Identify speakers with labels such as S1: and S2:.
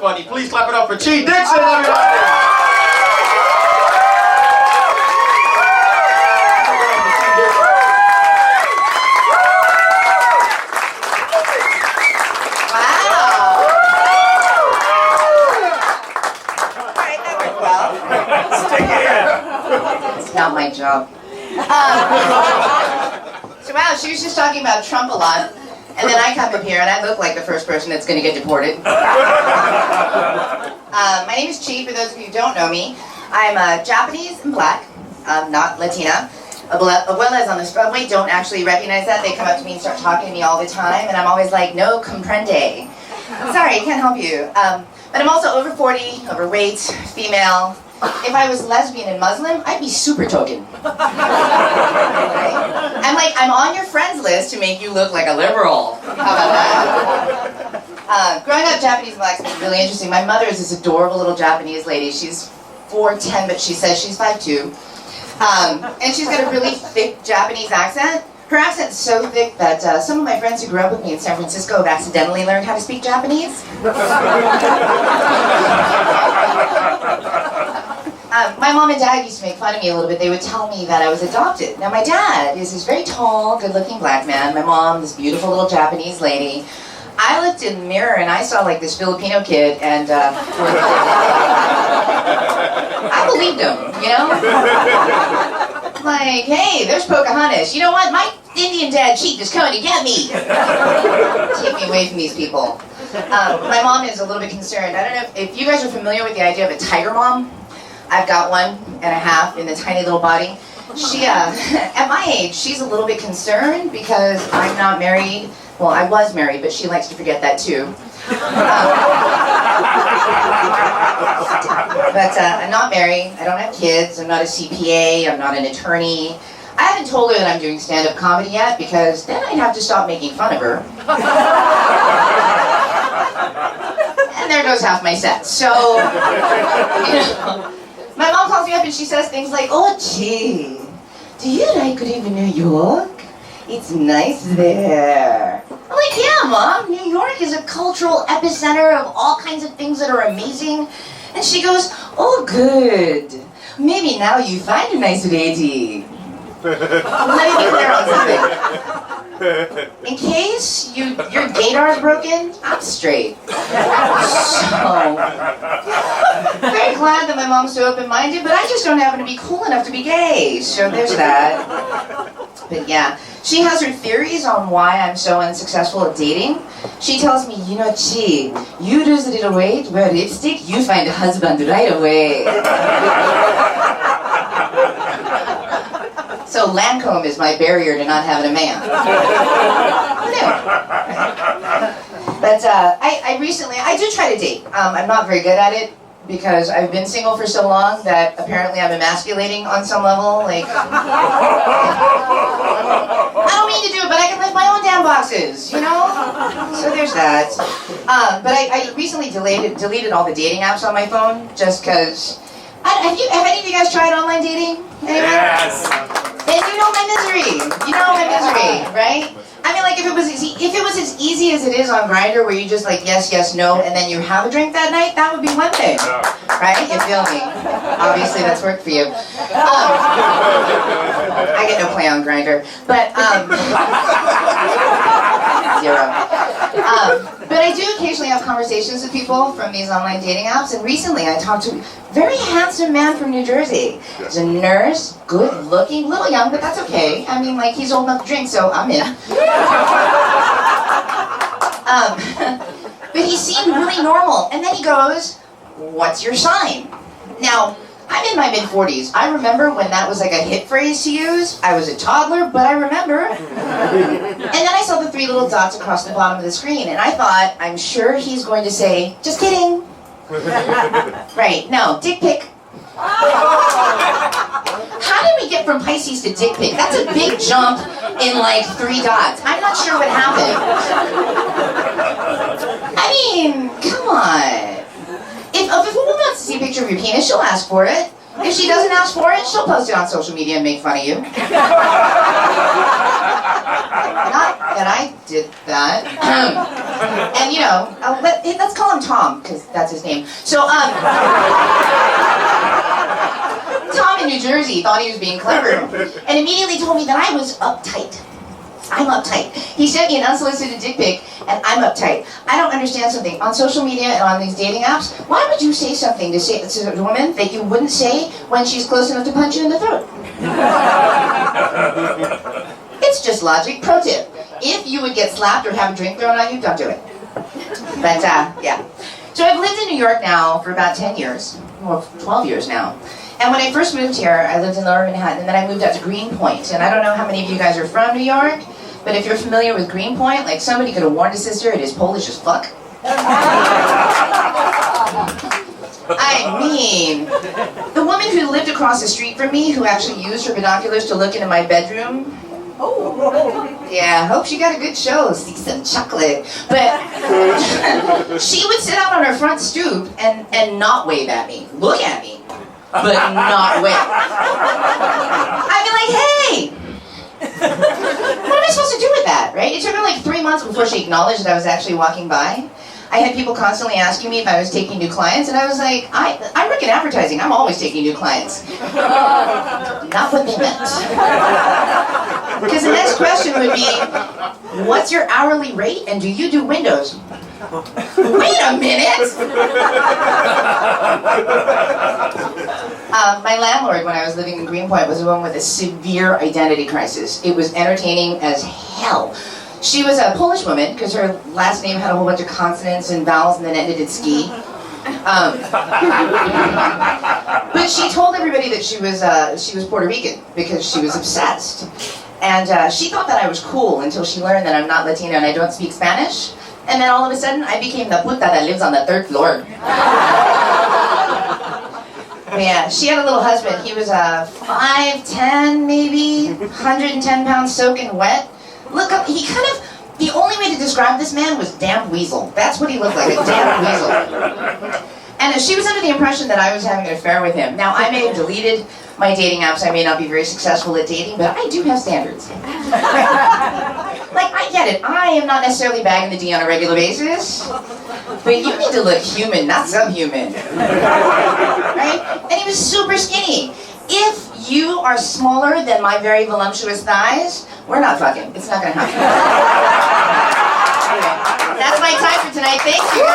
S1: funny. Please clap it up for Chi Dixon, everybody!
S2: Not my job. So wow, she was just talking about Trump a lot, and then I come up here and I look like the first person that's going to get deported. My name is Chi, for those of you who don't know me. I'm Japanese and black, not Latina, abuelas on the subway don't actually recognize that. They come up to me and start talking to me all the time, and I'm always like, no comprende. Sorry, can't help you. But I'm also over 40, overweight, female. If I was lesbian and Muslim, I'd be super token. Right? I'm on your friends list to make you look like a liberal. How about that? Growing up Japanese and black is really interesting. My mother is this adorable little Japanese lady. She's 4'10", but she says she's 5'2". And she's got a really thick Japanese accent. Her accent's so thick that some of my friends who grew up with me in San Francisco have accidentally learned how to speak Japanese. My mom and dad used to make fun of me a little bit. They would tell me that I was adopted. Now my dad is this very tall, good-looking black man. My mom, this beautiful little Japanese lady. I looked in the mirror and I saw like this Filipino kid, and I believed him, you know? Like, hey, there's Pocahontas. You know what? My Indian dad Chief is coming to get me. Take me away from these people. My mom is a little bit concerned. I don't know if you guys are familiar with the idea of a tiger mom. I've got 1.5 in the tiny little body. She, at my age, she's a little bit concerned because I'm not married. Well, I was married, but she likes to forget that too. But I'm not married. I don't have kids. I'm not a CPA. I'm not an attorney. I haven't told her that I'm doing stand-up comedy yet because then I'd have to stop making fun of her. And there goes half my set. So, you know. My mom calls me up and she says things like, oh, gee, do you like live in New York? It's nice there. I'm like, yeah, Mom, New York is a cultural epicenter of all kinds of things that are amazing. And she goes, oh, good. Maybe now you find a nice lady. Let me be clear on something. In case your gaydar is broken, I'm straight. So, very glad that my mom's so open-minded, but I just don't happen to be cool enough to be gay. So there's that. But yeah, she has her theories on why I'm so unsuccessful at dating. She tells me, you know, Chi, you lose a little weight, wear lipstick, you find a husband right away. So Lancome is my barrier to not having a man. Who knew? But I do try to date. I'm not very good at it because I've been single for so long that apparently I'm emasculating on some level. Like, I don't mean to do it, but I can lift my own damn boxes, you know? So there's that. But I recently deleted all the dating apps on my phone just because. Have any of you guys tried online dating? Anyone?
S3: Yes.
S2: Then you know my misery. You know my misery, right? I mean, like if it was as easy as it is on Grindr, where you just like yes, yes, no, and then you have a drink that night, that would be one thing, right? You feel me? Obviously, that's worked for you. I get no play on Grindr, but zero. But I do occasionally have conversations with people from these online dating apps, and recently I talked to a very handsome man from New Jersey. He's a nurse, good looking, little young, but that's okay. I mean, like, he's old enough to drink, so I'm in. But he seemed really normal, and then he goes, what's your sign? Now, I'm in my mid-40s. I remember when that was like a hit phrase to use. I was a toddler, but I remember. And then I saw the 3 little dots across the bottom of the screen, and I thought, I'm sure he's going to say, just kidding. Right, no, dick pic. How did we get from Pisces to dick pic? That's a big jump in like 3 dots. I'm not sure what happened. I mean, come on. If a woman wants to see a picture of your penis, she'll ask for it. If she doesn't ask for it, she'll post it on social media and make fun of you. Not that I did that. And you know, let's call him Tom, because that's his name. So, Tom in New Jersey thought he was being clever and immediately told me that I was uptight. I'm uptight. He sent me an unsolicited dick pic, and I'm uptight. I don't understand something. On social media and on these dating apps, why would you say something to a woman that you wouldn't say when she's close enough to punch you in the throat? It's just logic. Pro tip. If you would get slapped or have a drink thrown on you, don't do it. But, yeah. So I've lived in New York now for about 10 years. Well, 12 years now. And when I first moved here, I lived in Lower Manhattan, and then I moved out to Greenpoint. And I don't know how many of you guys are from New York, but if you're familiar with Greenpoint, like somebody could have warned a sister, it is Polish as fuck. I mean, the woman who lived across the street from me, who actually used her binoculars to look into my bedroom, yeah, hope she got a good show, see some chocolate. But she would sit out on her front stoop and not wave at me, look at me, but not wave. I'd be like, hey! What am I supposed to do with that, right? It took her like 3 months before she acknowledged that I was actually walking by. I had people constantly asking me if I was taking new clients, and I was like, I work in advertising. I'm always taking new clients. Not what they meant. Because the next question would be, what's your hourly rate, and do you do windows? Wait a minute! My landlord, when I was living in Greenpoint, was a woman with a severe identity crisis. It was entertaining as hell. She was a Polish woman, because her last name had a whole bunch of consonants and vowels and then ended in ski. But she told everybody that she was Puerto Rican, because she was obsessed. And she thought that I was cool until she learned that I'm not Latino and I don't speak Spanish. And then all of a sudden, I became the puta that lives on the 3rd floor. Yeah, she had a little husband. He was 5'10", maybe, 110 pounds soaking wet. Look up, the only way to describe this man was damp weasel. That's what he looked like, a damp weasel. And she was under the impression that I was having an affair with him. Now, I may have deleted my dating apps, I may not be very successful at dating, but I do have standards. Like, I get it, I am not necessarily bagging the D on a regular basis, but you need to look human, not subhuman. Right? And he was super skinny. If you are smaller than my very voluptuous thighs, we're not fucking. It's not gonna happen. Anyway, that's my time for tonight. Thank you.